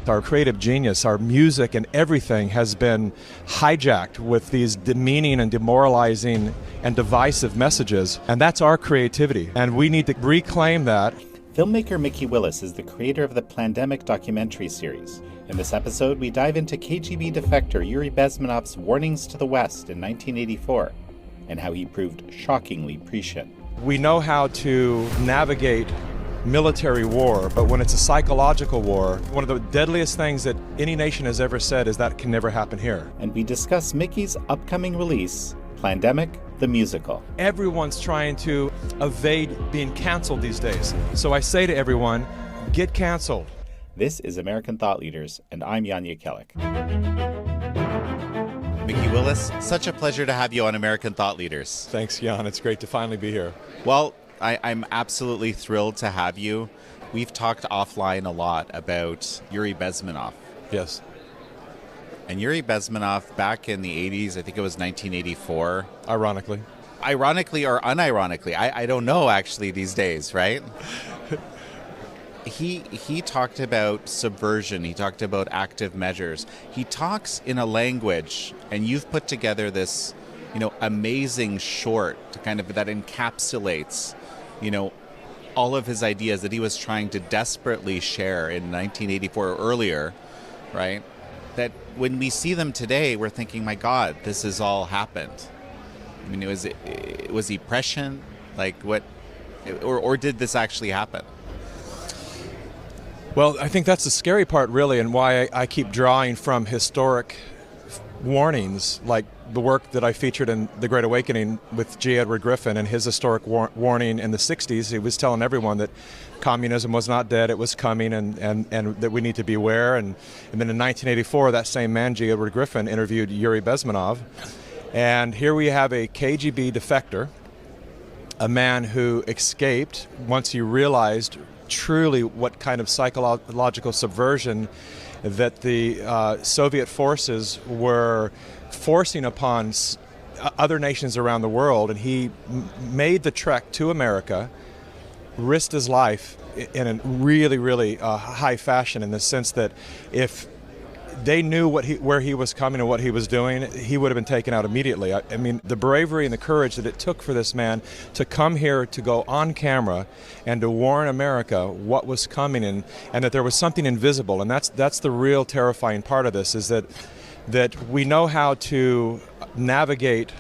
intellect, our creative genius, our music and everything has been hijacked with these demeaning and demoralizing and divisive messages. And that's our creativity. And we need to reclaim that. Filmmaker Mikki Willis is the creator of the Plandemic documentary series. In this episode, we dive into KGB defector Yuri Bezmenov's warnings to the West in 1984 and how he proved shockingly prescient. We know how to navigate military war, but when it's a psychological war, one of the deadliest things that any nation has ever said is that can never happen here. And we discuss Mikki's upcoming release, Plandemic, the musical. Everyone's trying to evade being canceled these days. So I say to everyone, get canceled. This is American Thought Leaders, and I'm Yanya Kellick. Mikki Willis, such a pleasure to have you on American Thought Leaders. Thanks, Jan. It's great to finally be here. Well, I'm absolutely thrilled to have you. We've talked offline a lot about Yuri Bezmenov. Yes. And Yuri Bezmenov, back in the 80s, I think it was 1984. Ironically. Ironically or unironically, I don't know actually these days, right? He talked about subversion. He talked about active measures. He talks in a language, and you've put together this, amazing short to kind of that encapsulates, all of his ideas that he was trying to desperately share in 1984 or earlier, right? That when we see them today, we're thinking, my God, this has all happened. I mean, was he prescient? Like what, or did this actually happen? Well, I think that's the scary part, really, and why I keep drawing from historic warnings, like the work that I featured in The Great Awakening with G. Edward Griffin and his historic warning in the 60s. He was telling everyone that communism was not dead, it was coming, and that we need to beware. And then in 1984, that same man, G. Edward Griffin, interviewed Yuri Bezmenov. And here we have a KGB defector, a man who escaped once he realized truly what kind of psychological subversion that the Soviet forces were forcing upon other nations around the world, and he made the trek to America, risked his life in a really, really high fashion, in the sense that if they knew where he was coming and what he was doing, he would have been taken out immediately. I mean, the bravery and the courage that it took for this man to come here, to go on camera and to warn America what was coming, and that there was something invisible. And that's the real terrifying part of this, is that we know how to navigate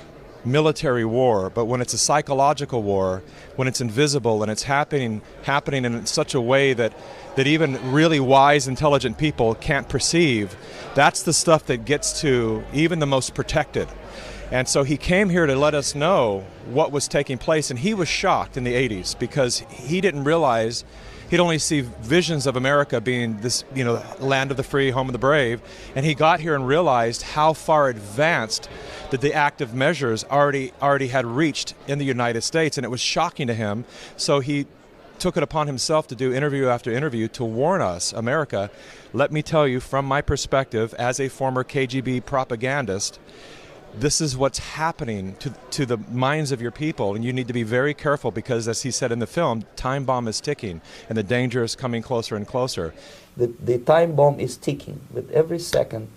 military war, but when it's a psychological war, when it's invisible and it's happening in such a way that even really wise, intelligent people can't perceive, that's the stuff that gets to even the most protected. And so he came here to let us know what was taking place, and he was shocked in the 80s because he didn't realize. He'd only see visions of America being this, land of the free, home of the brave, and he got here and realized how far advanced that the active measures already had reached in the United States, and it was shocking to him. So he took it upon himself to do interview after interview to warn us, America, let me tell you from my perspective as a former KGB propagandist, this is what's happening to the minds of your people, and you need to be very careful because, as he said in the film, time bomb is ticking and the danger is coming closer and closer. The time bomb is ticking. With every second,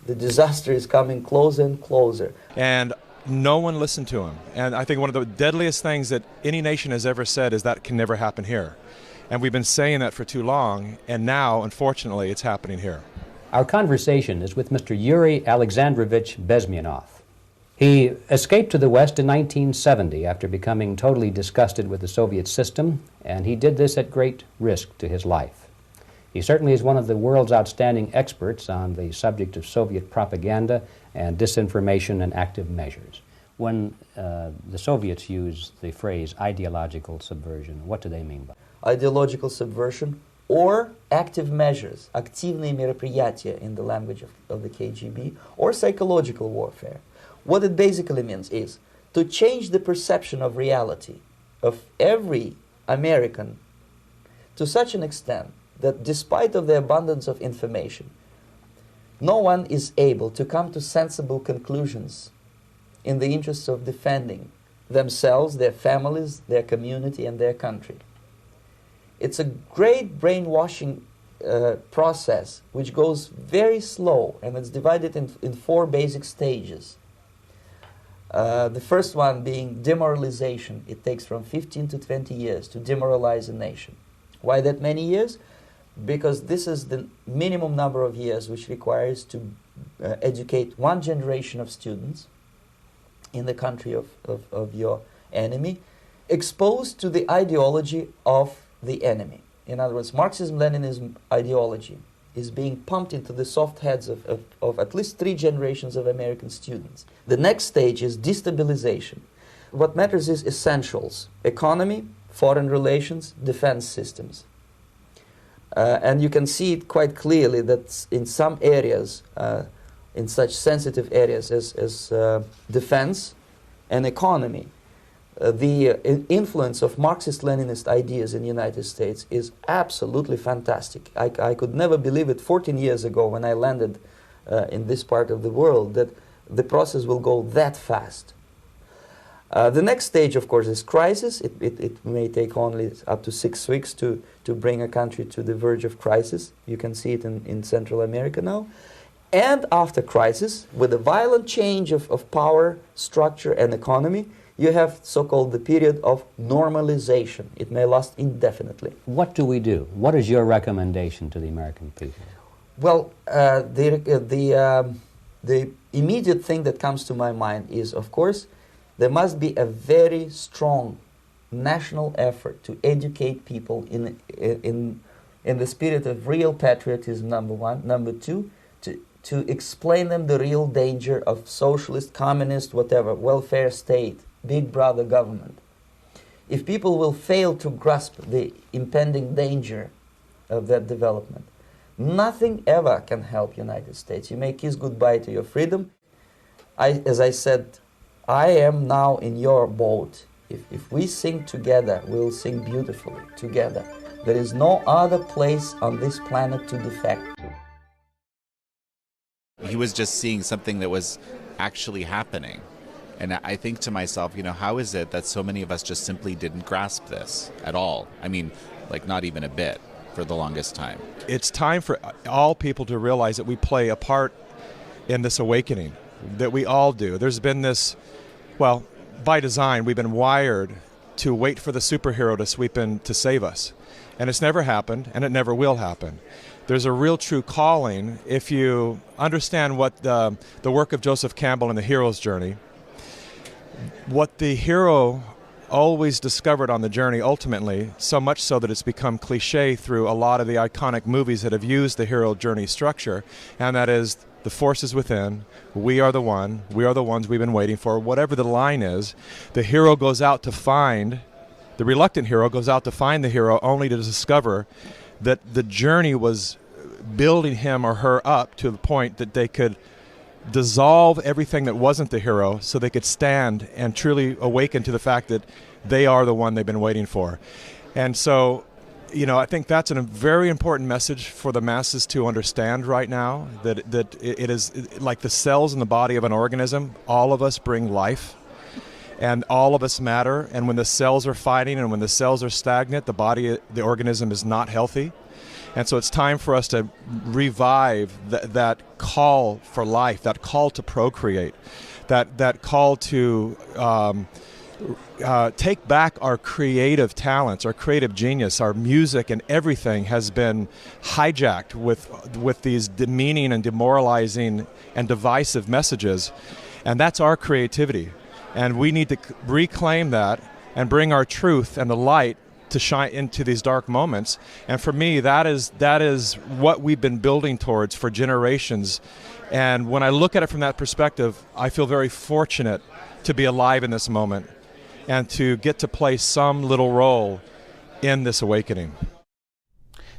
the disaster is coming closer and closer. And no one listened to him. And I think one of the deadliest things that any nation has ever said is that can never happen here. And we've been saying that for too long, and now, unfortunately, it's happening here. Our conversation is with Mr. Yuri Alexandrovich Bezmenov. He escaped to the West in 1970 after becoming totally disgusted with the Soviet system, and he did this at great risk to his life. He certainly is one of the world's outstanding experts on the subject of Soviet propaganda and disinformation and active measures. When the Soviets use the phrase ideological subversion, what do they mean by it? Ideological subversion or active measures, активные мероприятия in the language of the KGB, or psychological warfare. What it basically means is to change the perception of reality of every American to such an extent that despite of the abundance of information, no one is able to come to sensible conclusions in the interests of defending themselves, their families, their community, and their country. It's a great brainwashing process which goes very slow, and it's divided in 4 basic stages. The first one being demoralization. It takes from 15 to 20 years to demoralize a nation. Why that many years? Because this is the minimum number of years which requires to educate 1 generation of students in the country of your enemy, exposed to the ideology of the enemy. In other words, Marxism-Leninism ideology is being pumped into the soft heads of at least 3 generations of American students. The next stage is destabilization. What matters is essentials: economy, foreign relations, defense systems. And you can see it quite clearly that in some areas, in such sensitive areas as defense and economy, the influence of Marxist-Leninist ideas in the United States is absolutely fantastic. I could never believe it 14 years ago when I landed in this part of the world that the process will go that fast. The next stage, of course, is crisis. It may take only up to 6 weeks to bring a country to the verge of crisis. You can see it in Central America now. And after crisis, with a violent change of power, structure, and economy, you have so-called the period of normalization. It may last indefinitely. What do we do? What is your recommendation to the American people? Well, the immediate thing that comes to my mind is, of course, there must be a very strong national effort to educate people in the spirit of real patriotism, number 1. Number 2, to explain them the real danger of socialist, communist, whatever, welfare state, big brother government. If people will fail to grasp the impending danger of that development, nothing ever can help United States. You may kiss goodbye to your freedom. As I said, I am now in your boat. If we sing together, we'll sing beautifully together. There is no other place on this planet to defect to. He was just seeing something that was actually happening. And I think to myself, you know, how is it that so many of us just simply didn't grasp this at all? I mean, like not even a bit for the longest time. It's time for all people to realize that we play a part in this awakening, that we all do. There's been this, well, by design, we've been wired to wait for the superhero to sweep in to save us. And it's never happened, and it never will happen. There's a real true calling if you understand what the work of Joseph Campbell in The Hero's Journey. What the hero always discovered on the journey ultimately, so much so that it's become cliche through a lot of the iconic movies that have used the hero journey structure, and that is the force is within, we are the one, we are the ones we've been waiting for. Whatever the line is, the hero goes out to find, the reluctant hero goes out to find the hero only to discover that the journey was building him or her up to the point that they could dissolve everything that wasn't the hero so they could stand and truly awaken to the fact that they are the one they've been waiting for. And so, you know, I think that's a very important message for the masses to understand right now, that it is like the cells in the body of an organism. All of us bring life, and all of us matter. And when the cells are fighting and when the cells are stagnant, the organism is not healthy. And so it's time for us to revive that call for life, that call to procreate, that call to take back our creative talents, our creative genius. Our music and everything has been hijacked with these demeaning and demoralizing and divisive messages. And that's our creativity. And we need to reclaim that and bring our truth and the light to shine into these dark moments. And for me, that is what we've been building towards for generations. And when I look at it from that perspective, I feel very fortunate to be alive in this moment and to get to play some little role in this awakening.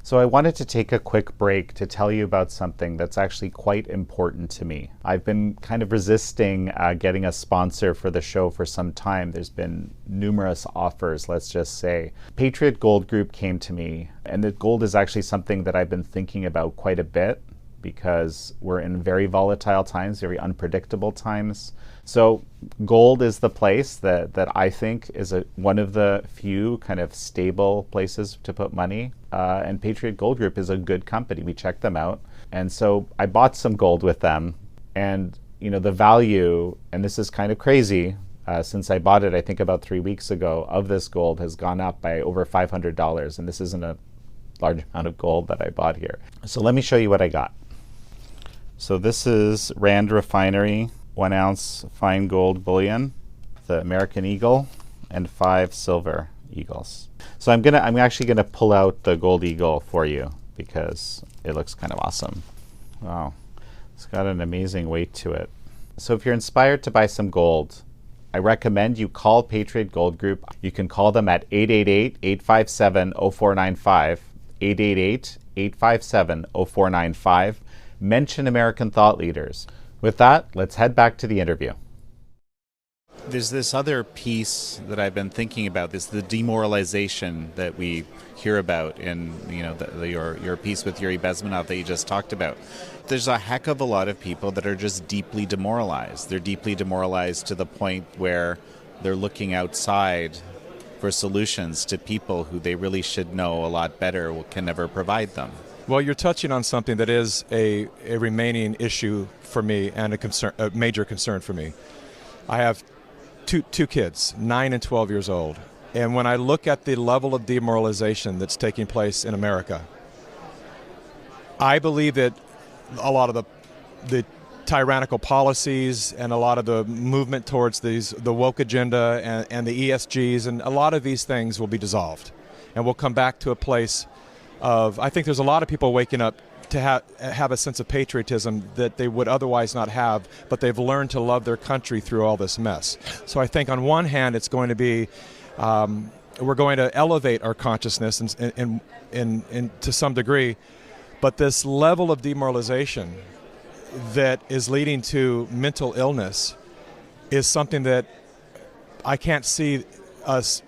So I wanted to take a quick break to tell you about something that's actually quite important to me. I've been kind of resisting getting a sponsor for the show for some time. There's been numerous offers, let's just say. Patriot Gold Group came to me, and the gold is actually something that I've been thinking about quite a bit. because we're in very volatile times, very unpredictable times. So gold is the place that I think is one of the few kind of stable places to put money. And Patriot Gold Group is a good company. We checked them out. And so I bought some gold with them. And, you know, the value, and this is kind of crazy, since I bought it, I think about 3 weeks ago, of this gold has gone up by over $500. And this isn't a large amount of gold that I bought here. So let me show you what I got. So this is Rand Refinery 1 ounce fine gold bullion, the American Eagle, and 5 silver eagles. So I'm actually gonna pull out the gold eagle for you because it looks kind of awesome. Wow, it's got an amazing weight to it. So if you're inspired to buy some gold, I recommend you call Patriot Gold Group. You can call them at 888-857-0495, 888-857-0495. Mention American Thought Leaders. With that, let's head back to the interview. There's this other piece that I've been thinking about, the demoralization that we hear about in your piece with Yuri Bezmenov that you just talked about. There's a heck of a lot of people that are just deeply demoralized. They're deeply demoralized to the point where they're looking outside for solutions to people who they really should know a lot better can never provide them. Well, you're touching on something that is a remaining issue for me and a major concern for me. I have two kids, 9 and 12 years old. And when I look at the level of demoralization that's taking place in America, I believe that a lot of the tyrannical policies and a lot of the movement towards the woke agenda and the ESGs and a lot of these things will be dissolved. And we'll come back to a place of, I think there's a lot of people waking up to have a sense of patriotism that they would otherwise not have, but they've learned to love their country through all this mess. So I think on one hand it's going to be, we're going to elevate our consciousness in to some degree, but this level of demoralization that is leading to mental illness is something that I can't see us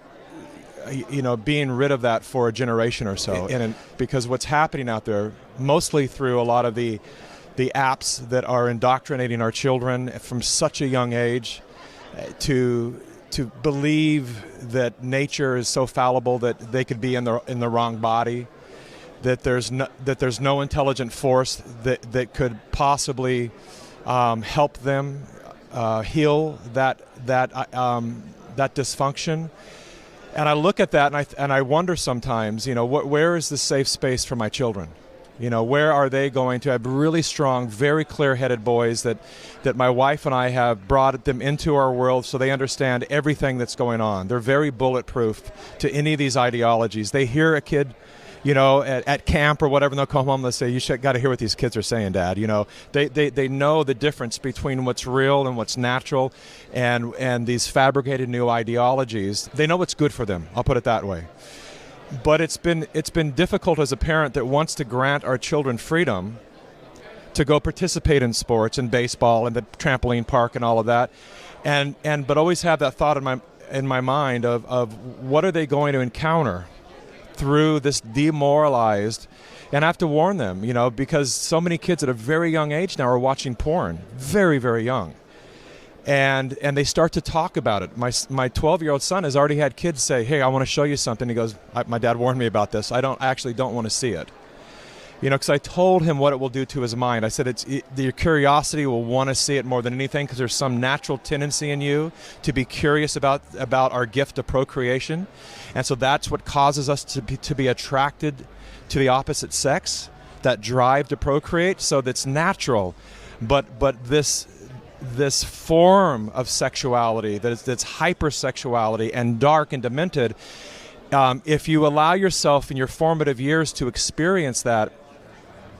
being rid of that for a generation or so. And because what's happening out there, mostly through a lot of the apps that are indoctrinating our children from such a young age to believe that nature is so fallible that they could be in the wrong body, that there's no intelligent force that could possibly help them heal that dysfunction. And I look at that and I wonder sometimes, where is the safe space for my children? Where are they going to have really strong, very clear-headed boys that my wife and I have brought them into our world so they understand everything that's going on. They're very bulletproof to any of these ideologies. They hear a kid, at camp or whatever, and they'll come home and they'll say, you got to hear what these kids are saying, Dad. They know the difference between what's real and what's natural and these fabricated new ideologies. They know what's good for them, I'll put it that way. But it's been difficult as a parent that wants to grant our children freedom to go participate in sports and baseball and the trampoline park and all of that, but always have that thought in my mind of what are they going to encounter through this demoralized. And I have to warn them, because so many kids at a very young age now are watching porn, very, very young. And they start to talk about it. My 12-year-old son has already had kids say, hey, I want to show you something. He goes, my dad warned me about this. I don't want to see it. Because I told him what it will do to his mind. I said your curiosity will want to see it more than anything because there's some natural tendency in you to be curious about our gift of procreation. And so that's what causes us to be attracted to the opposite sex, that drive to procreate. So that's natural. But this form of sexuality that's hypersexuality and dark and demented, if you allow yourself in your formative years to experience that,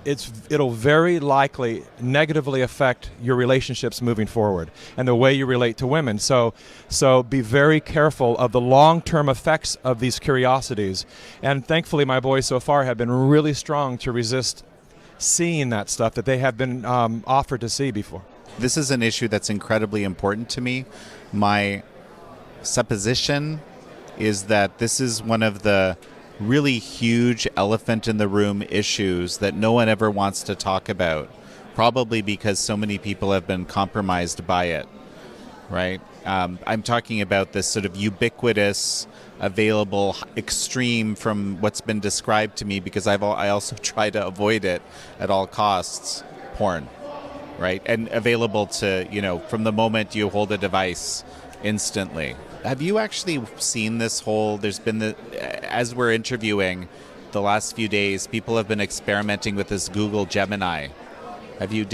it'll very likely negatively affect your relationships moving forward and the way you relate to women. So be very careful of the long-term effects of these curiosities. And thankfully, my boys so far have been really strong to resist seeing that stuff that they have been offered to see before. This is an issue that's incredibly important to me. My supposition is that this is one of the really huge elephant in the room issues that no one ever wants to talk about, probably because so many people have been compromised by it, right? I'm talking about this sort of ubiquitous, available, extreme from what's been described to me, because I also try to avoid it at all costs, porn, right? And available to, from the moment you hold a device instantly. Have you actually seen this whole, there's been as we're interviewing the last few days, people have been experimenting with this Google Gemini. Have you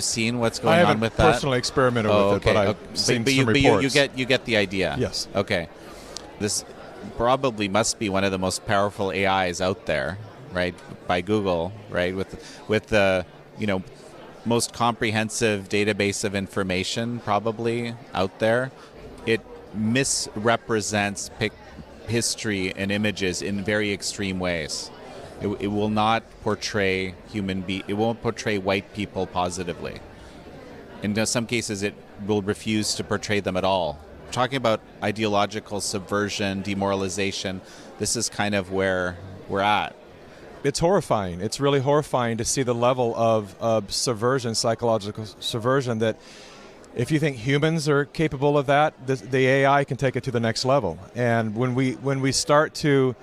seen what's going on with that? I haven't personally experimented with it, but I've seen some reports. You get the idea. Yes. Okay. This probably must be one of the most powerful AIs out there, right? By Google, right? With the most comprehensive database of information probably out there. It misrepresents history and images in very extreme ways. It will not portray it won't portray white people positively. In some cases, it will refuse to portray them at all. Talking about ideological subversion, demoralization, this is kind of where we're at. It's horrifying. It's really horrifying to see the level of subversion, psychological subversion, that if you think humans are capable of that, the AI can take it to the next level. And when we start to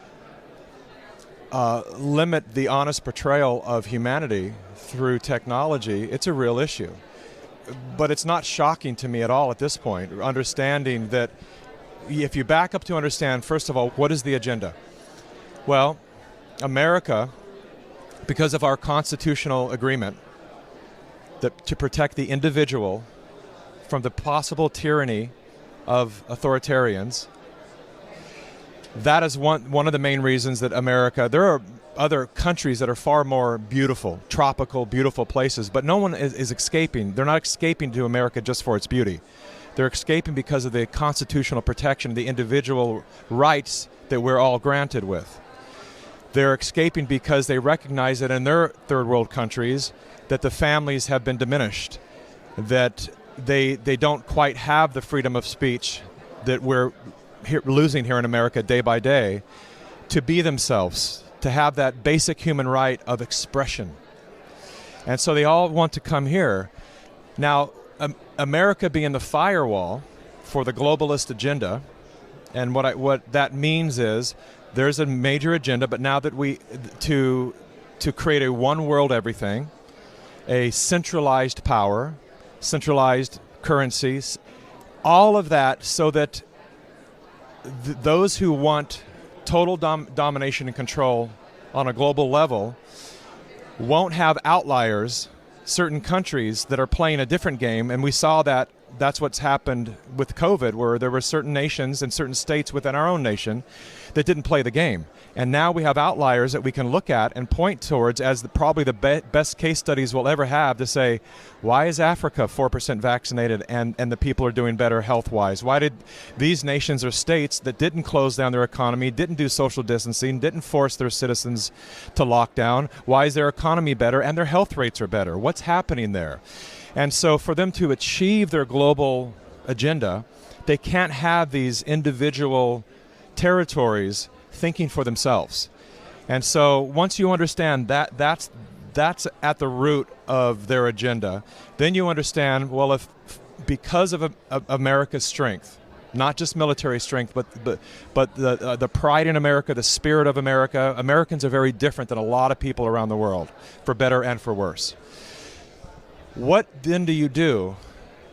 limit the honest portrayal of humanity through technology, it's a real issue. But it's not shocking to me at all at this point, understanding that if you back up to understand, first of all, what is the agenda? Well, America, because of our constitutional agreement to protect the individual from the possible tyranny of authoritarians, that is one of the main reasons that America, there are other countries that are far more beautiful, tropical, beautiful places, but no one is escaping. They're not escaping to America just for its beauty. They're escaping because of the constitutional protection, the individual rights that we're all granted with. They're escaping because they recognize that in their third world countries that the families have been diminished, that they don't quite have the freedom of speech that we're losing here in America day by day, to be themselves, to have that basic human right of expression. And so they all want to come here. Now, America being the firewall for the globalist agenda, and what that means is there's a major agenda, but now that to create a one world everything, a centralized power, centralized currencies, all of that, so that those who want total domination and control on a global level won't have outliers, certain countries that are playing a different game. And we saw that that's what's happened with COVID, where there were certain nations and certain states within our own nation that didn't play the game. And now we have outliers that we can look at and point towards as probably the best case studies we'll ever have to say, why is Africa 4% vaccinated and the people are doing better health-wise? Why did these nations or states that didn't close down their economy, didn't do social distancing, didn't force their citizens to lock down, why is their economy better and their health rates are better? What's happening there? And so for them to achieve their global agenda, they can't have these individual territories thinking for themselves. And so once you understand that that's at the root of their agenda, then you understand, well, if because of America's strength, not just military strength, but the pride in America, the spirit of America, Americans are very different than a lot of people around the world, for better and for worse. What then do you do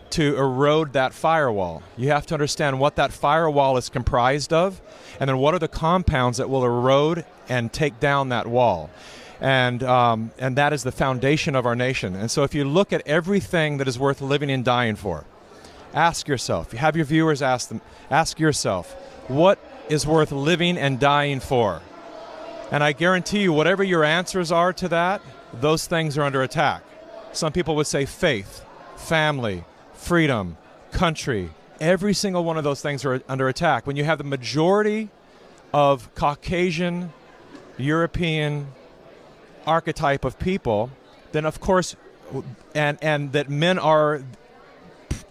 to erode that firewall? You have to understand what that firewall is comprised of, and then what are the compounds that will erode and take down that wall. And that is the foundation of our nation. And so if you look at everything that is worth living and dying for, ask yourself, you have your viewers ask yourself, what is worth living and dying for? And I guarantee you, whatever your answers are to that, those things are under attack. Some people would say faith, family, freedom, country. Every single one of those things are under attack. When you have the majority of Caucasian, European archetype of people, then of course, and that men are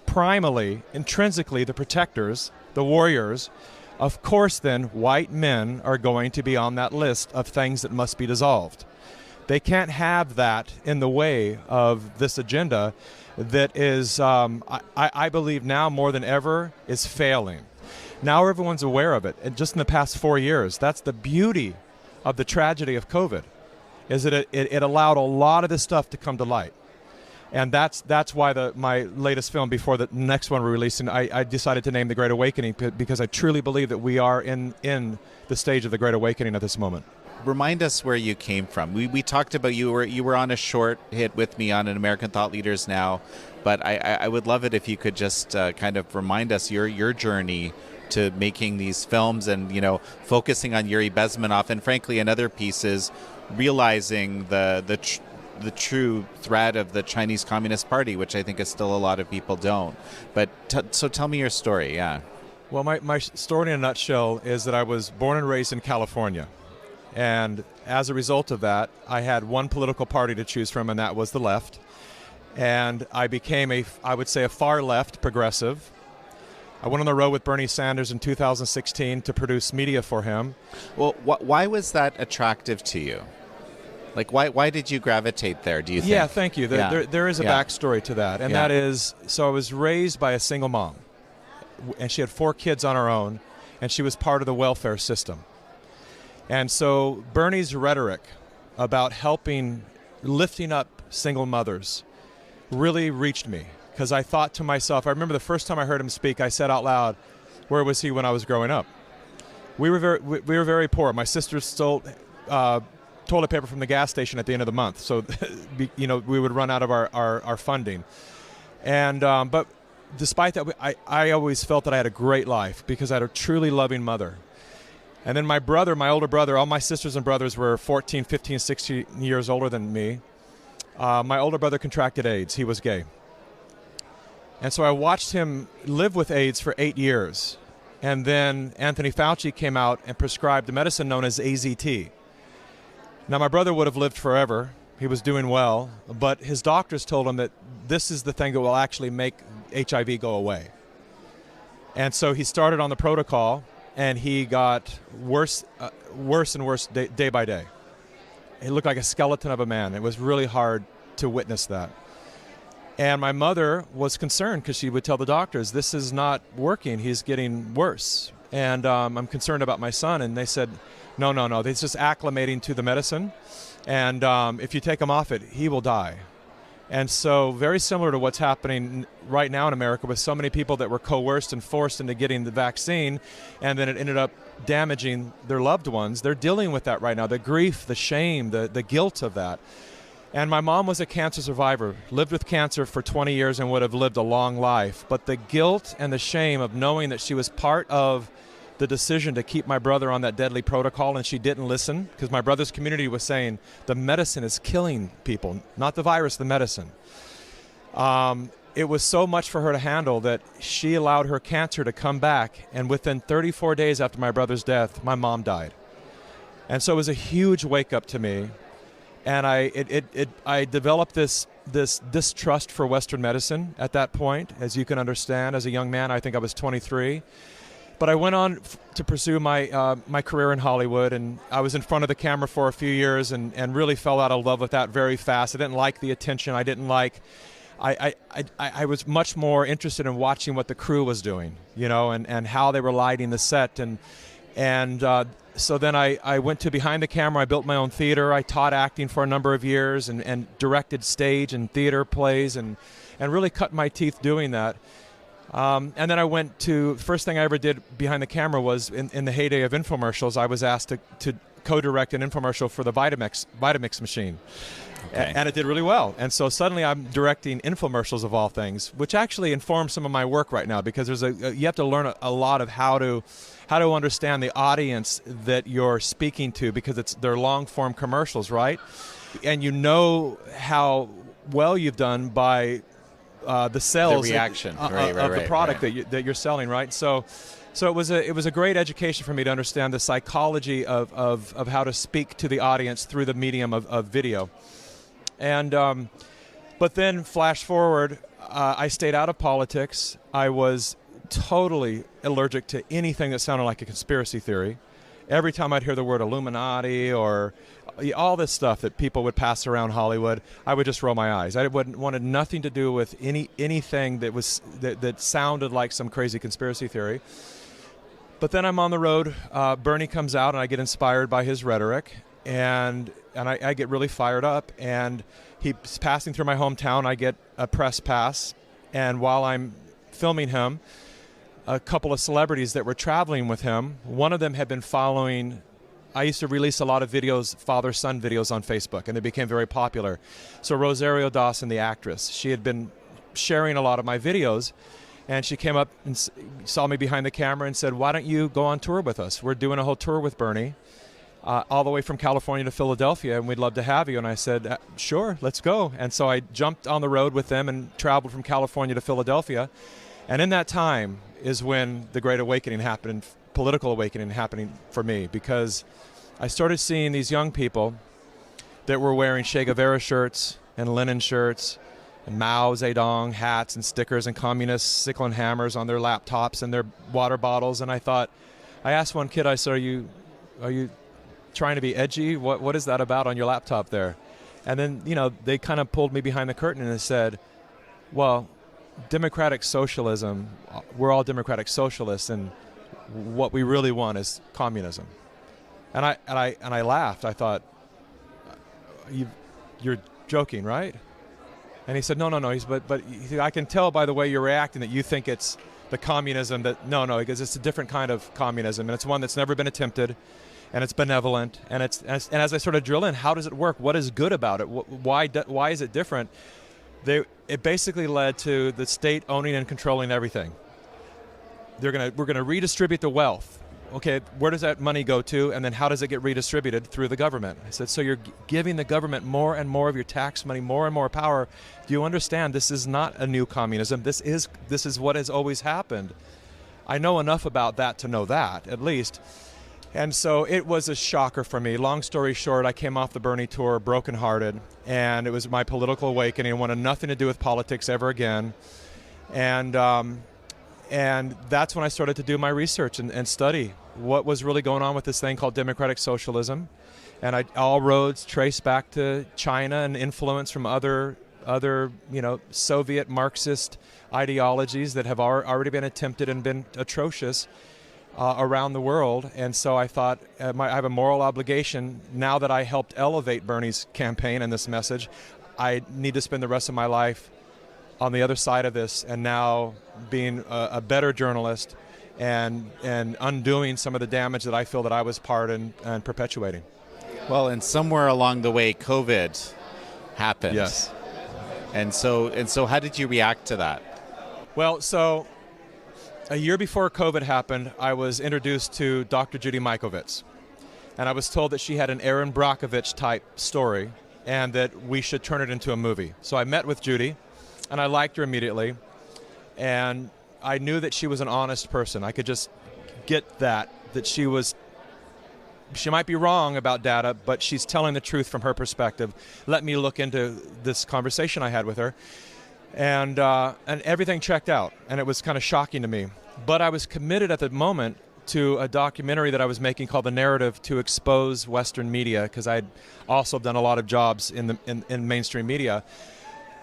primally, intrinsically the protectors, the warriors, Of course, then, white men are going to be on that list of things that must be dissolved. They can't have that in the way of this agenda that is, I believe now more than ever, is failing. Now everyone's aware of it. And just in the past 4 years, that's the beauty of the tragedy of COVID, is that it allowed a lot of this stuff to come to light. And that's why my latest film, before the next one we're releasing, I decided to name The Great Awakening, because I truly believe that we are in the stage of the Great Awakening at this moment. Remind us where you came from. We talked about you were on a short hit with me on an American Thought Leaders Now, but I would love it if you could just kind of remind us your journey to making these films and, you know, focusing on Yuri Bezmenov and frankly in other pieces, realizing the true threat of the Chinese Communist Party, which I think is still a lot of people don't. But so tell me your story, yeah. Well, my story in a nutshell is that I was born and raised in California. And as a result of that, I had one political party to choose from, and that was the left. And I became I would say, a far left progressive. I went on the road with Bernie Sanders in 2016 to produce media for him. Well, why was that attractive to you? Like, why did you gravitate there, do you think? Yeah, thank you. There is a backstory to that. And that is, so I was raised by a single mom. And she had 4 kids on her own, and she was part of the welfare system. And so Bernie's rhetoric about lifting up single mothers really reached me, because I thought to myself, I remember the first time I heard him speak, I said out loud, where was he when I was growing up? We were very poor. My sister stole toilet paper from the gas station at the end of the month, so you know, we would run out of our funding. And but despite that, I always felt that I had a great life because I had a truly loving mother. And then my older brother, all my sisters and brothers were 14, 15, 16 years older than me. My older brother contracted AIDS. He was gay. And so I watched him live with AIDS for 8 years. And then Anthony Fauci came out and prescribed a medicine known as AZT. Now, my brother would have lived forever. He was doing well. But his doctors told him that this is the thing that will actually make HIV go away. And so he started on the protocol, and he got worse and worse day by day. He looked like a skeleton of a man. It was really hard to witness that. And my mother was concerned because she would tell the doctors, this is not working. He's getting worse. And I'm concerned about my son. And they said, no. He's just acclimating to the medicine. And if you take him off it, he will die. And so very similar to what's happening right now in America with so many people that were coerced and forced into getting the vaccine, and then it ended up damaging their loved ones. They're dealing with that right now, the grief, the shame, the guilt of that. And my mom was a cancer survivor, lived with cancer for 20 years and would have lived a long life. But the guilt and the shame of knowing that she was part of the decision to keep my brother on that deadly protocol, and she didn't listen, because my brother's community was saying the medicine is killing people, not the virus, the medicine. It was so much for her to handle that she allowed her cancer to come back, and within 34 days after my brother's death, my mom died. And so it was a huge wake-up to me, and I developed this distrust for Western medicine at that point, as you can understand. As a young man, I think I was 23. But I went on to pursue my career in Hollywood, and I was in front of the camera for a few years and really fell out of love with that very fast. I didn't like the attention. I was much more interested in watching what the crew was doing, you know, and how they were lighting the set. So then I went to behind the camera. I built my own theater. I taught acting for a number of years and directed stage and theater plays and really cut my teeth doing that. And then I went to, first thing I ever did behind the camera was in the heyday of infomercials, I was asked to co-direct an infomercial for the Vitamix machine. Okay. And it did really well. And so suddenly I'm directing infomercials of all things, which actually informs some of my work right now, because you have to learn a lot of how to understand the audience that you're speaking to, because they're long-form commercials, right? And you know how well you've done by the sales, the reaction of the product that you're selling, right? So it was a great education for me to understand the psychology of how to speak to the audience through the medium of video. And but then flash forward, I stayed out of politics. I was totally allergic to anything that sounded like a conspiracy theory. Every time I'd hear the word Illuminati or all this stuff that people would pass around Hollywood, I would just roll my eyes. I wanted nothing to do with anything that sounded like some crazy conspiracy theory. But then I'm on the road. Bernie comes out, and I get inspired by his rhetoric, and I get really fired up. And he's passing through my hometown. I get a press pass, and while I'm filming him, a couple of celebrities that were traveling with him, one of them had been following. I used to release a lot of videos, father-son videos on Facebook, and they became very popular. So Rosario Dawson, the actress, she had been sharing a lot of my videos, and she came up and saw me behind the camera and said, "Why don't you go on tour with us? We're doing a whole tour with Bernie, all the way from California to Philadelphia, and we'd love to have you." And I said, "Sure, let's go." And so I jumped on the road with them and traveled from California to Philadelphia. And in that time is when the Great Awakening happened, political awakening happening for me, because I started seeing these young people that were wearing Che Guevara shirts and Lenin shirts and Mao Zedong hats and stickers and communist sickle and hammers on their laptops and their water bottles. And I asked one kid, I said, are you trying to be edgy? What is that about on your laptop there? And then, they kind of pulled me behind the curtain and they said, well, democratic socialism, we're all democratic socialists, and what we really want is communism. And I laughed. I thought, you're joking, right? And he said, no. But I can tell by the way you're reacting that you think it's the communism that, no, because it's a different kind of communism, and it's one that's never been attempted, and it's benevolent, and as I sort of drill in, how does it work? What is good about it? Why is it different? It basically led to the state owning and controlling everything. We're going to redistribute the wealth. Okay, where does that money go to, and then how does it get redistributed? Through the government. I said, so you're giving the government more and more of your tax money, more and more power. Do you understand this is not a new communism? This is what has always happened. I know enough about that to know that, at least. And so it was a shocker for me. Long story short, I came off the Bernie tour brokenhearted, and it was my political awakening. I wanted nothing to do with politics ever again. And that's when I started to do my research and study what was really going on with this thing called democratic socialism. And all roads trace back to China and influence from other Soviet Marxist ideologies that have already been attempted and been atrocious around the world. And so I thought I have a moral obligation, now that I helped elevate Bernie's campaign and this message, I need to spend the rest of my life on the other side of this, and now being a better journalist and undoing some of the damage that I feel that I was part in and perpetuating. Well, and somewhere along the way, COVID happened. Yes. And so how did you react to that? Well, so a year before COVID happened, I was introduced to Dr. Judy Mikovits, and I was told that she had an Aaron Brockovich type story and that we should turn it into a movie. So I met with Judy, and I liked her immediately, and I knew that she was an honest person. I could just get that she might be wrong about data, but she's telling the truth from her perspective. Let me look into this conversation I had with her, and everything checked out, and it was kind of shocking to me. But I was committed at the moment to a documentary that I was making called The Narrative, to expose Western media, because I'd also done a lot of jobs in mainstream media.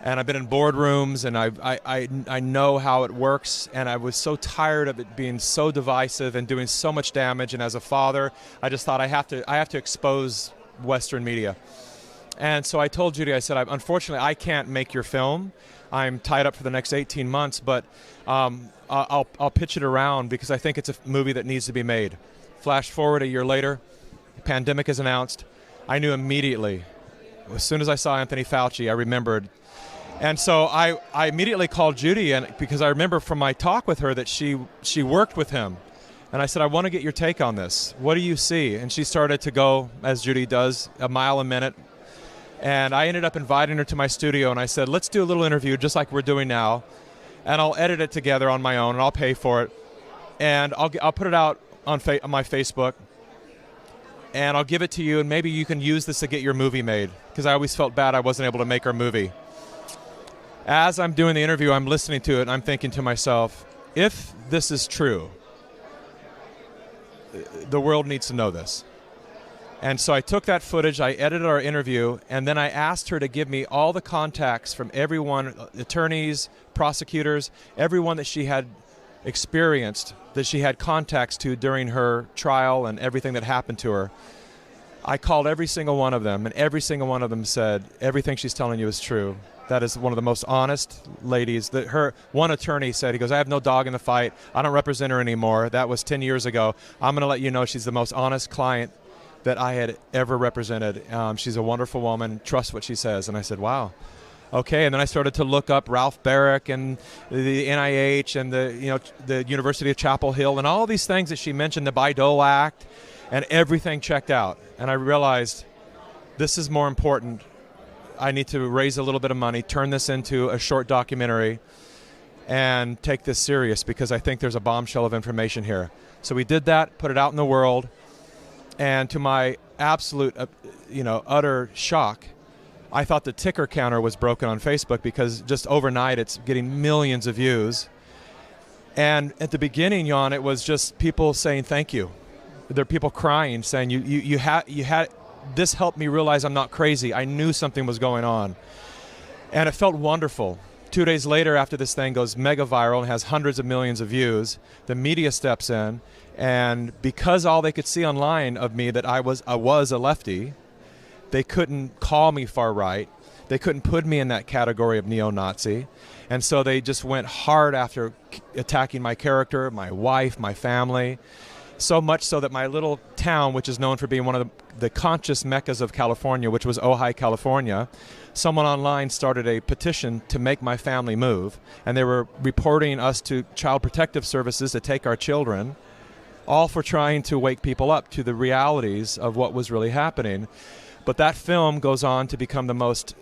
And I've been in boardrooms, and I know how it works, and I was so tired of it being so divisive and doing so much damage. And as a father, I just thought I have to expose Western media. And so I told Judy, I said, unfortunately, I can't make your film. I'm tied up for the next 18 months, but I'll pitch it around, because I think it's a movie that needs to be made. Flash forward a year later, the pandemic is announced. I knew immediately. As soon as I saw Anthony Fauci, I remembered. And so I immediately called Judy, and because I remember from my talk with her that she worked with him. And I said, I want to get your take on this. What do you see? And she started to go, as Judy does, a mile a minute. And I ended up inviting her to my studio, and I said, let's do a little interview just like we're doing now, and I'll edit it together on my own, and I'll pay for it. And I'll put it out on my Facebook, and I'll give it to you, and maybe you can use this to get your movie made, because I always felt bad I wasn't able to make our movie. As I'm doing the interview, I'm listening to it, and I'm thinking to myself, if this is true, the world needs to know this. And so I took that footage, I edited our interview, and then I asked her to give me all the contacts from everyone, attorneys, prosecutors, everyone that she had experienced, that she had contacts to during her trial and everything that happened to her. I called every single one of them, and every single one of them said, everything she's telling you is true. That is one of the most honest ladies. Her one attorney said, he goes, I have no dog in the fight. I don't represent her anymore. That was 10 years ago. I'm going to let you know she's the most honest client that I had ever represented. She's a wonderful woman. Trust what she says. And I said, wow. Okay, and then I started to look up Ralph Barrick and the NIH and the University of Chapel Hill and all these things that she mentioned, the Bayh-Dole Act, and everything checked out. And I realized this is more important. I need to raise a little bit of money, turn this into a short documentary, and take this serious because I think there's a bombshell of information here. So we did that, put it out in the world, and to my absolute, utter shock, I thought the ticker counter was broken on Facebook because just overnight it's getting millions of views. And at the beginning, Jan, it was just people saying thank you. There are people crying, saying you had this helped me realize I'm not crazy. I knew something was going on, and it felt wonderful. 2 days later, after this thing goes mega viral and has hundreds of millions of views, the media steps in, and because all they could see online of me that I was a lefty, they couldn't call me far right. They couldn't put me in that category of neo-Nazi. And so they just went hard after attacking my character, my wife, my family. So much so that my little town, which is known for being one of the conscious meccas of California, which was Ojai, California, someone online started a petition to make my family move. And they were reporting us to Child Protective Services to take our children, all for trying to wake people up to the realities of what was really happening. But that film goes on to become the most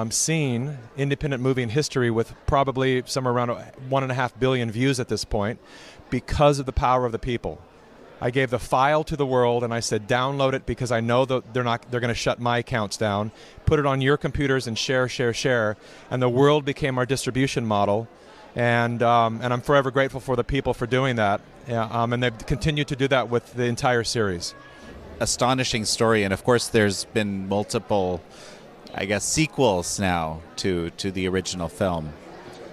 seen independent movie in history, with probably somewhere around 1.5 billion views at this point, because of the power of the people. I gave the file to the world and I said, download it because I know that they're going to shut my accounts down. Put it on your computers and share. And the world became our distribution model. And I'm forever grateful for the people for doing that. And they've continued to do that with the entire series. Astonishing story, and of course there's been multiple, I guess, sequels now to the original film,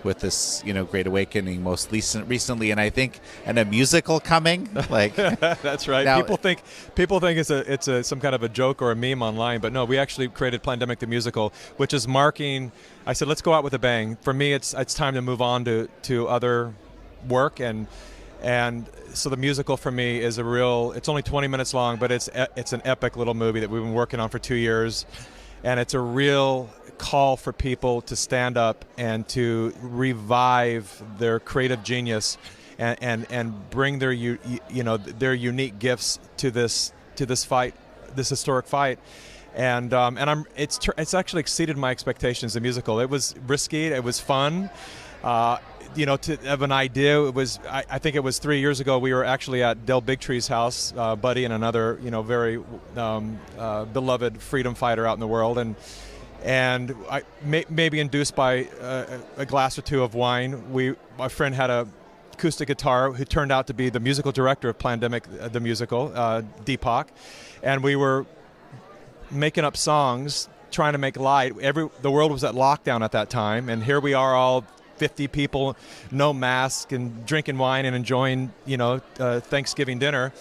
with this Great Awakening most recently, and I think a musical coming. Like that's right. Now, people think it's some kind of a joke or a meme online, but no, we actually created Plandemic the musical, which is marking. I said, let's go out with a bang. For me, it's time to move on to other work, and so the musical for me is it's only 20 minutes long, but it's an epic little movie that we've been working on for 2 years, and it's a real call for people to stand up and to revive their creative genius and bring their unique gifts to this fight, this historic fight. And it's actually exceeded my expectations. The musical, it was risky, it was fun. To have an idea, it was. I think it was 3 years ago. We were actually at Del Bigtree's house, Buddy and another, very beloved freedom fighter out in the world, and I maybe induced by a glass or two of wine. My friend had a acoustic guitar who turned out to be the musical director of Plandemic the musical, Deepak, and we were making up songs, trying to make light. The world was at lockdown at that time, and here we are, all 50 people, no mask, and drinking wine and enjoying, Thanksgiving dinner,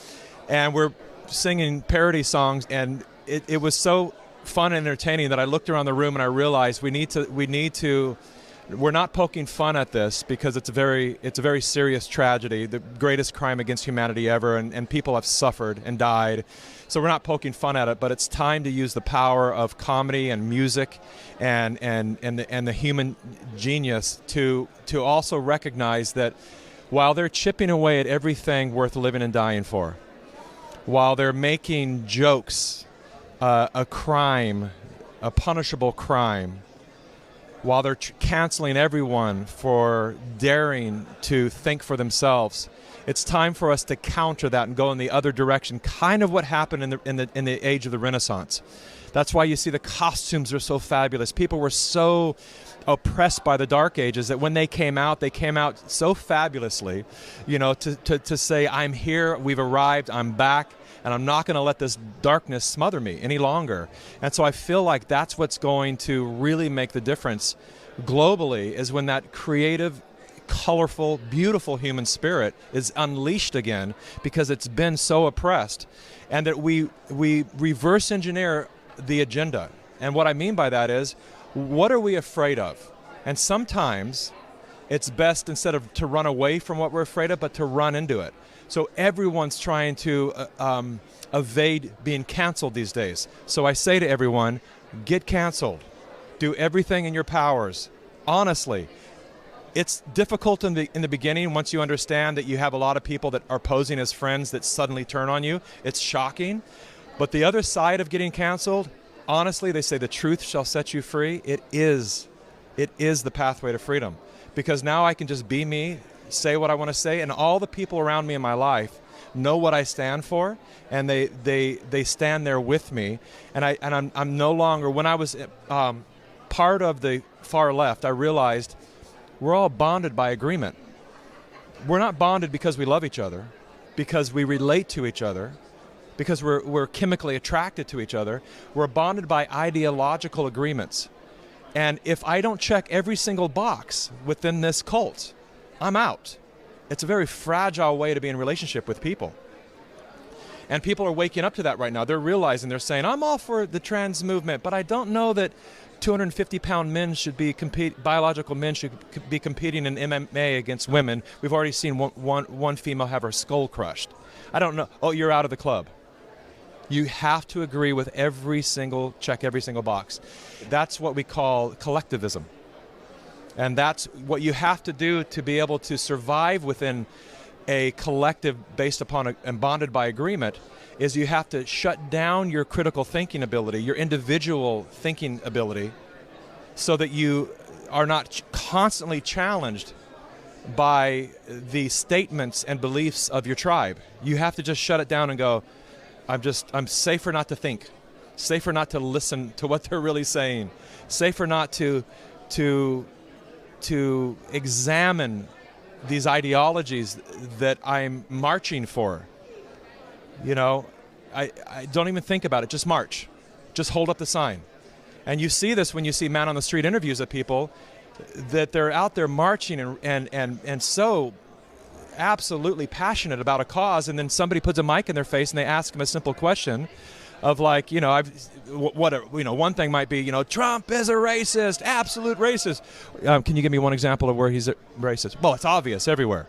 and we're singing parody songs, and it was so fun and entertaining that I looked around the room and I realized we need to. We're not poking fun at this because it's a very serious tragedy, the greatest crime against humanity ever, and people have suffered and died. So we're not poking fun at it, but it's time to use the power of comedy and music and the human genius to also recognize that while they're chipping away at everything worth living and dying for, while they're making jokes a crime, a punishable crime, while they're canceling everyone for daring to think for themselves It's time for us to counter that and go in the other direction, kind of what happened in the age of the Renaissance. That's why you see the costumes are so fabulous. People were so oppressed by the Dark Ages that when they came out so fabulously, you know, to say, I'm here, we've arrived, I'm back, and I'm not going to let this darkness smother me any longer. And so I feel like that's what's going to really make the difference globally, is when that creative, colorful, beautiful human spirit is unleashed again, because it's been so oppressed, and that we reverse engineer the agenda. And what I mean by that is, what are we afraid of? And sometimes it's best, instead of to run away from what we're afraid of, but to run into it. So everyone's trying to evade being canceled these days. So I say to everyone, get canceled. Do everything in your powers. Honestly, it's difficult in the beginning once you understand that you have a lot of people that are posing as friends that suddenly turn on you. It's shocking. But the other side of getting canceled, honestly, they say the truth shall set you free. It is the pathway to freedom. Because now I can just be me, say what I want to say, and all the people around me in my life know what I stand for, and they stand there with me. And I'm no longer, when I was part of the far left, I realized we're all bonded by agreement. We're not bonded because we love each other, because we relate to each other, because we're chemically attracted to each other. We're bonded by ideological agreements. And if I don't check every single box within this cult, I'm out. It's a very fragile way to be in relationship with people. And people are waking up to that right now. They're realizing, they're saying, I'm all for the trans movement, but I don't know that 250-pound men should be biological men should be competing in MMA against women. We've already seen one female have her skull crushed. I don't know. Oh, you're out of the club. You have to agree with check every single box. That's what we call collectivism. And that's what you have to do to be able to survive within a collective based upon and bonded by agreement, is you have to shut down your critical thinking ability, your individual thinking ability, so that you are not constantly challenged by the statements and beliefs of your tribe. You have to just shut it down and go, I'm safer not to think, safer not to listen to what they're really saying, safer not to examine these ideologies that I'm marching for. You know, I don't even think about it, just march. Just hold up the sign. And you see this when you see man on the street interviews of people, that they're out there marching and so absolutely passionate about a cause, and then somebody puts a mic in their face and they ask them a simple question of, like, you know, one thing might be, you know, Trump is a racist, absolute racist. Can you give me one example of where he's a racist? Well, it's obvious everywhere.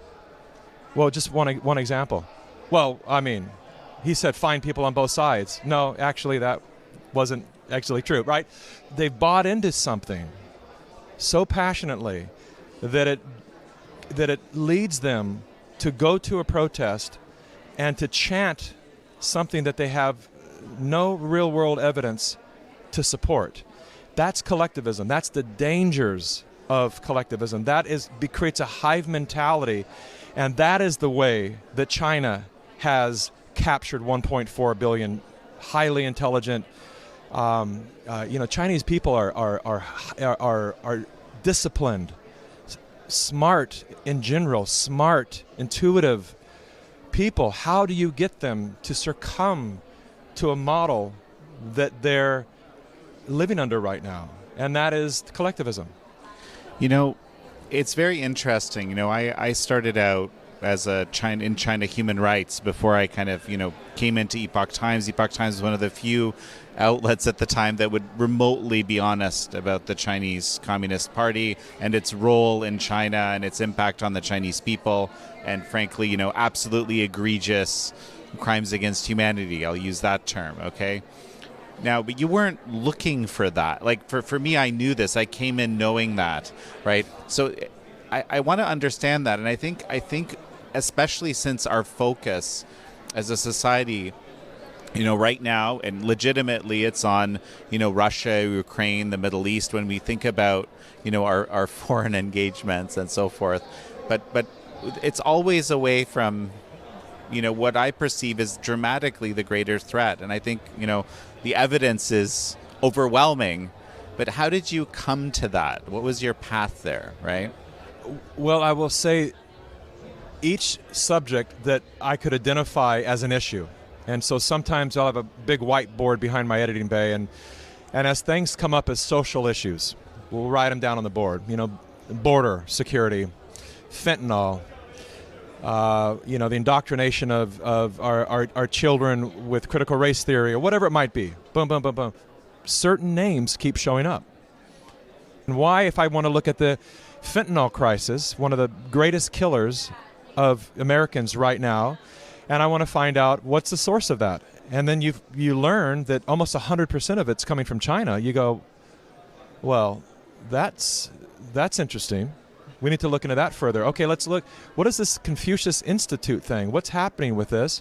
Well, just one example. Well, I mean, he said find people on both sides. No, actually, that wasn't actually true, right? They've bought into something so passionately that it leads them to go to a protest and to chant something that they have no real world evidence to support. That's collectivism. That's the dangers of collectivism. That creates a hive mentality, and that is the way that China has captured 1.4 billion highly intelligent. Chinese people are disciplined, smart in general, smart, intuitive people. How do you get them to succumb to a model that they're living under right now? And that is collectivism. You know, it's very interesting. You know, I started out as in China human rights before I kind of, came into Epoch Times. Epoch Times was one of the few outlets at the time that would remotely be honest about the Chinese Communist Party and its role in China and its impact on the Chinese people, and frankly, absolutely egregious crimes against humanity. I'll use that term, okay? Now, but you weren't looking for that. Like, for me, I knew this. I came in knowing that, right? So I want to understand that, and I think especially since our focus as a society, right now, and legitimately it's on, Russia, Ukraine, the Middle East, when we think about, our foreign engagements and so forth. But it's always away from, what I perceive as dramatically the greater threat. And I think, the evidence is overwhelming. But how did you come to that? What was your path there, right? Well, I will say each subject that I could identify as an issue. And so sometimes I'll have a big whiteboard behind my editing bay, and as things come up as social issues, we'll write them down on the board. Border security, fentanyl, the indoctrination of our children with critical race theory, or whatever it might be. Boom, boom, boom, boom. Certain names keep showing up. And why, if I want to look at the fentanyl crisis, one of the greatest killers of Americans right now, and I want to find out what's the source of that. And then you learn that almost 100% of it's coming from China. You go, well, that's interesting. We need to look into that further. Okay, let's look. What is this Confucius Institute thing? What's happening with this?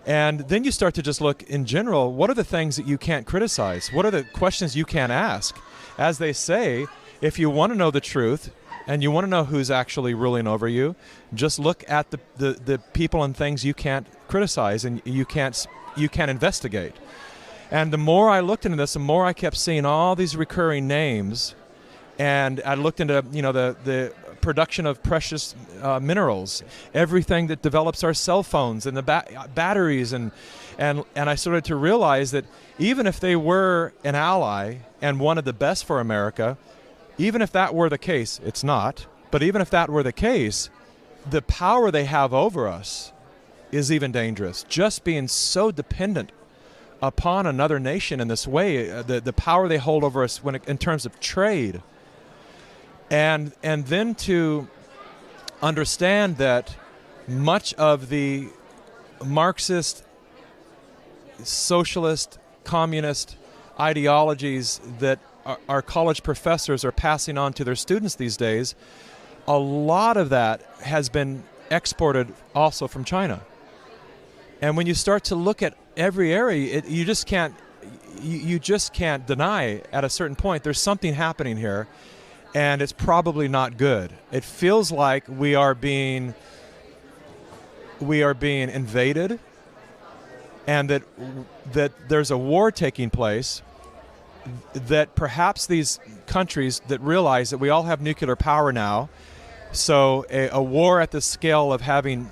And then you start to just look in general, what are the things that you can't criticize? What are the questions you can't ask? As they say, if you want to know the truth and you want to know who's actually ruling over you, just look at the people and things you can't criticize and you can't investigate. And the more I looked into this, the more I kept seeing all these recurring names. And I looked into, the production of precious minerals, everything that develops our cell phones and the batteries, and I started to realize that even if they were an ally and wanted the best for America, even if that were the case, it's not, but even if that were the case, the power they have over us is even dangerous. Just being so dependent upon another nation in this way, the power they hold over us in terms of trade. And then to understand that much of the Marxist, socialist, communist ideologies that our college professors are passing on to their students these days, a lot of that has been exported also from China. And when you start to look at every area, you just can't deny at a certain point there's something happening here. And it's probably not good. It feels like we are being invaded, and that there's a war taking place, that perhaps these countries that realize that we all have nuclear power now, so a war at the scale of having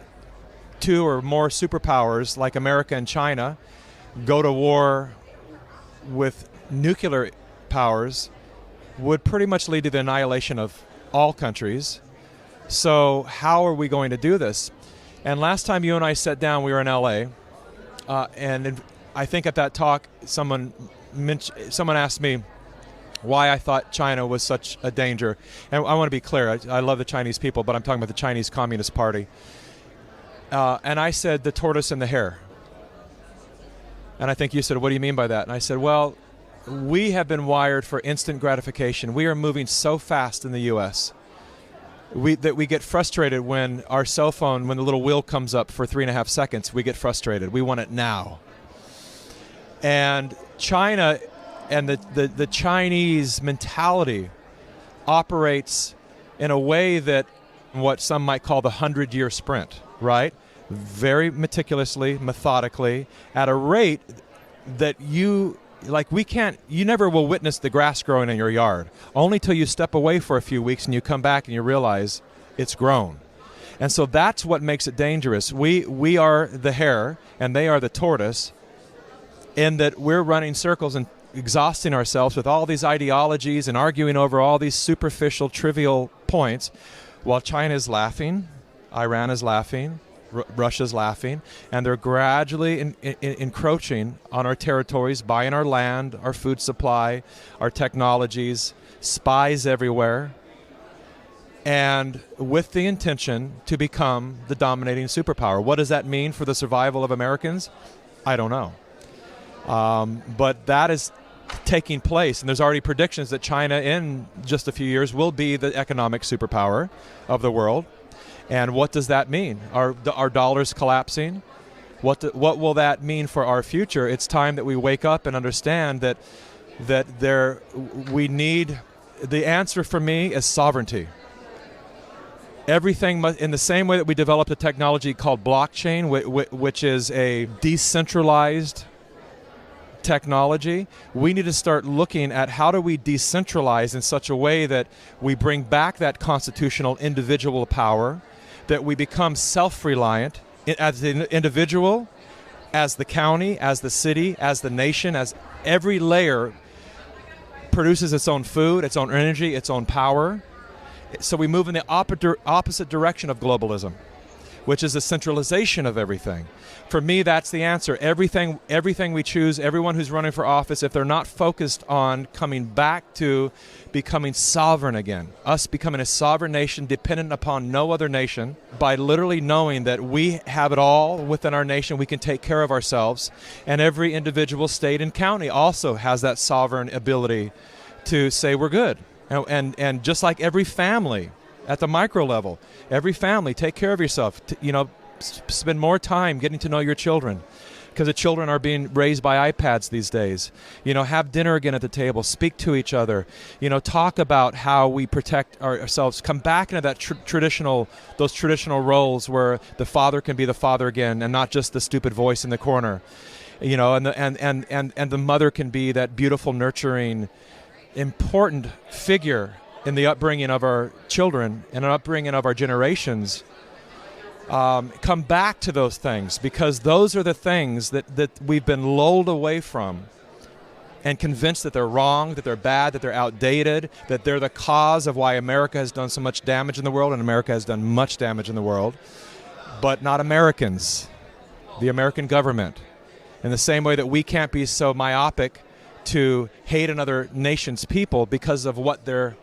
two or more superpowers like America and China go to war with nuclear powers would pretty much lead to the annihilation of all countries. So how are we going to do this? And last time you and I sat down, we were in LA, and I think at that talk, someone asked me why I thought China was such a danger. And I want to be clear, I love the Chinese people, but I'm talking about the Chinese Communist Party. And I said the tortoise and the hare. And I think you said, what do you mean by that? And I said, well, we have been wired for instant gratification. We are moving so fast in the U.S. that we get frustrated when our cell phone, when the little wheel comes up for 3.5 seconds, we get frustrated. We want it now. And China and the Chinese mentality operates in a way that what some might call the 100-year sprint, right? Very meticulously, methodically, at a rate that you never will witness the grass growing in your yard, only till you step away for a few weeks and you come back and you realize it's grown. And so that's what makes it dangerous. We are the hare and they are the tortoise, in that we're running circles and exhausting ourselves with all these ideologies and arguing over all these superficial, trivial points, while China is laughing, Iran is laughing, Russia's laughing, and they're gradually encroaching on our territories, buying our land, our food supply, our technologies, spies everywhere, and with the intention to become the dominating superpower. What does that mean for the survival of Americans? I don't know. But that is taking place, and there's already predictions that China in just a few years will be the economic superpower of the world. And what does that mean? Our dollars collapsing? What will that mean for our future? It's time that we wake up and understand that we need, the answer for me is sovereignty. everything in the same way that we developed a technology called blockchain, which is a decentralized technology, we need to start looking at how do we decentralize in such a way that we bring back that constitutional individual power, that we become self-reliant as the individual, as the county, as the city, as the nation, as every layer produces its own food, its own energy, its own power. So we move in the opposite direction of globalism, which is the centralization of everything. For me, that's the answer. Everything we choose, everyone who's running for office, if they're not focused on coming back to becoming sovereign again, us becoming a sovereign nation dependent upon no other nation, by literally knowing that we have it all within our nation, we can take care of ourselves, and every individual state and county also has that sovereign ability to say we're good. And just like every family, at the micro level, every family, take care of yourself. Spend more time getting to know your children, because the children are being raised by iPads these days. Have dinner again at the table, speak to each other, talk about how we protect ourselves, come back into that those traditional roles where the father can be the father again and not just the stupid voice in the corner, and the mother can be that beautiful, nurturing, important figure in the upbringing of our children and an upbringing of our generations. Come back to those things, because those are the things that we've been lulled away from and convinced that they're wrong, that they're bad, that they're outdated, that they're the cause of why America has done so much damage in the world, and America has done much damage in the world, but not Americans, the American government. In the same way that we can't be so myopic to hate another nation's people because of what their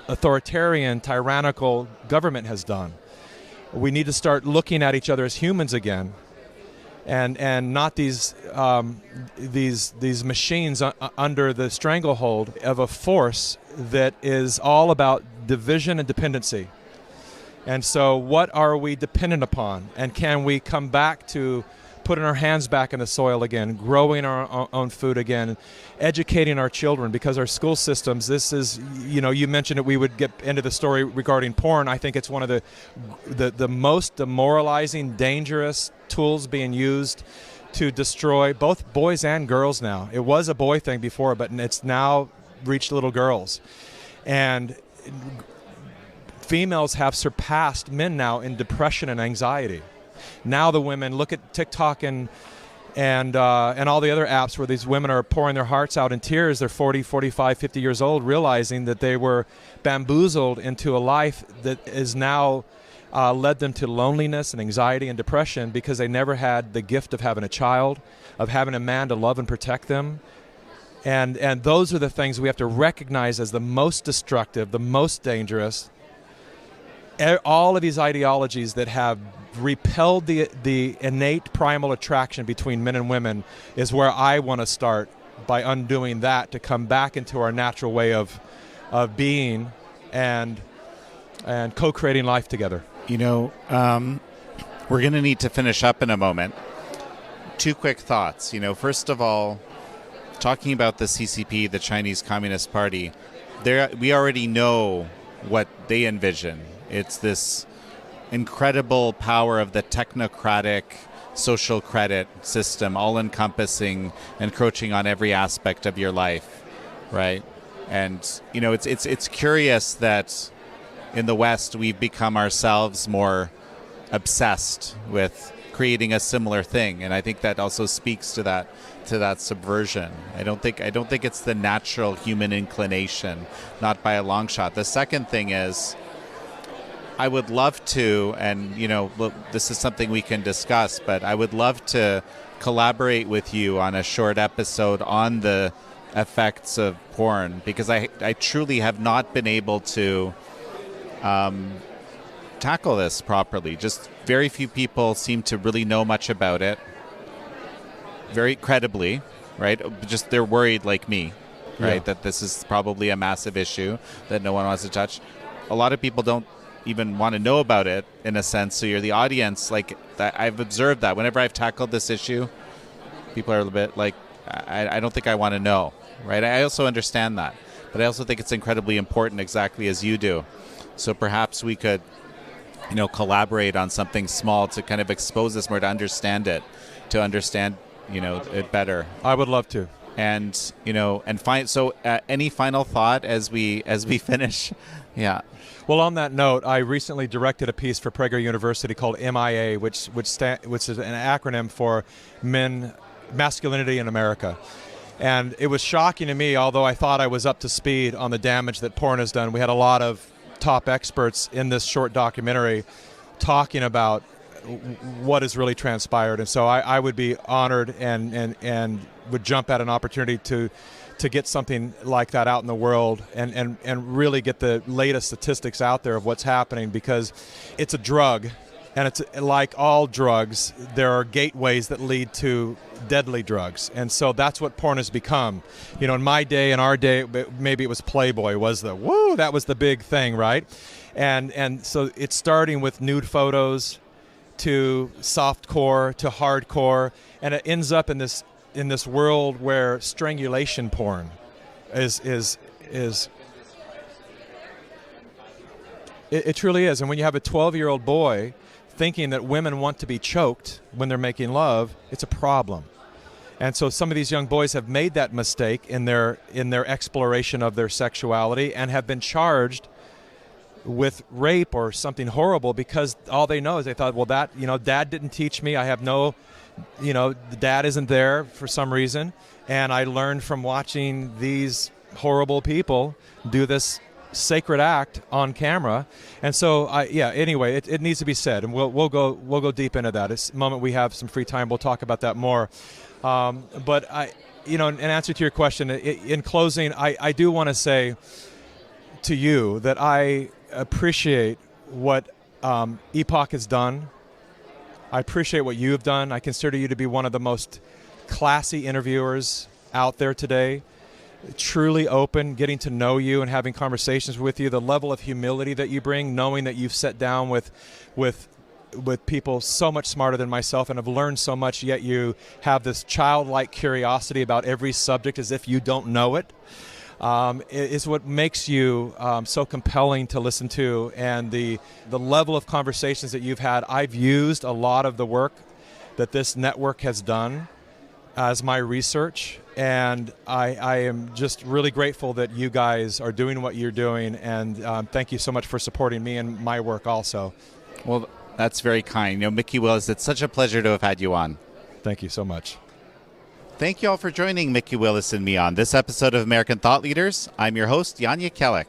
authoritarian, tyrannical government has done. We need to start looking at each other as humans again, and not these machines under the stranglehold of a force that is all about division and dependency. And so what are we dependent upon? And can we come back to putting our hands back in the soil again, growing our own food again, educating our children, because our school systems, this is, you mentioned that we would get into the story regarding porn. I think it's one of the most demoralizing, dangerous tools being used to destroy both boys and girls now. It was a boy thing before, but it's now reached little girls. And females have surpassed men now in depression and anxiety. Now the women, look at TikTok and all the other apps where these women are pouring their hearts out in tears. They're 40, 45, 50 years old, realizing that they were bamboozled into a life that is now led them to loneliness and anxiety and depression, because they never had the gift of having a child, of having a man to love and protect them. And those are the things we have to recognize as the most destructive, the most dangerous. All of these ideologies that have repelled the innate primal attraction between men and women is where I want to start, by undoing that, to come back into our natural way of being and co-creating life together. We're going to need to finish up in a moment. Two quick thoughts. First of all, talking about the CCP, the Chinese Communist Party, we already know what they envision. It's this incredible power of the technocratic social credit system, all-encompassing, encroaching on every aspect of your life, right? And it's curious that in the West we've become ourselves more obsessed with creating a similar thing, and I think that also speaks to that subversion. I don't think it's the natural human inclination, not by a long shot. The second thing is, I would love to, and this is something we can discuss, but I would love to collaborate with you on a short episode on the effects of porn, because I truly have not been able to tackle this properly. Just very few people seem to really know much about it, very credibly, right? Just they're worried like me, right? That this is probably a massive issue that no one wants to touch. A lot of people don't even want to know about it, in a sense. So you're the audience. Like, I've observed that whenever I've tackled this issue, people are a little bit like, I don't think I want to know, right? I also understand that. but I also think it's incredibly important, exactly as you do. So perhaps we could, collaborate on something small to kind of expose this more, to understand it, it better. I would love to. And any final thought as we finish? Yeah. Well, on that note, I recently directed a piece for Prager University called MIA, which is an acronym for Masculinity in America. And it was shocking to me, although I thought I was up to speed on the damage that porn has done. We had a lot of top experts in this short documentary talking about what has really transpired. And so I would be honored and would jump at an opportunity to get something like that out in the world and really get the latest statistics out there of what's happening, because it's a drug, and it's like all drugs, there are gateways that lead to deadly drugs. And so that's what porn has become. In my day, in our day, maybe it was Playboy was that was the big thing, right? And so it's starting with nude photos to softcore to hardcore, and it ends up in this world where strangulation porn is it truly is. And when you have a 12-year-old boy thinking that women want to be choked when they're making love, it's a problem. And so some of these young boys have made that mistake in their exploration of their sexuality and have been charged with rape or something horrible, because all they know is they thought, well, that, dad didn't teach me. I have no, the dad isn't there for some reason. And I learned from watching these horrible people do this sacred act on camera. And so anyway, it needs to be said, and we'll go deep into that. It's the moment we have some free time, we'll talk about that more. But in answer to your question, in closing, I do want to say to you that I appreciate what Epoch has done. I appreciate what you have done. I consider you to be one of the most classy interviewers out there today. Truly open, getting to know you and having conversations with you. The level of humility that you bring, knowing that you've sat down with people so much smarter than myself and have learned so much, yet you have this childlike curiosity about every subject as if you don't know it. Is what makes you so compelling to listen to, and the level of conversations that you've had. I've used a lot of the work that this network has done as my research, and I am just really grateful that you guys are doing what you're doing, and thank you so much for supporting me and my work also. Well, that's very kind. Mikki Willis, it's such a pleasure to have had you on. Thank you so much. Thank you all for joining Mikki Willis and me on this episode of American Thought Leaders. I'm your host, Jan Jekielek.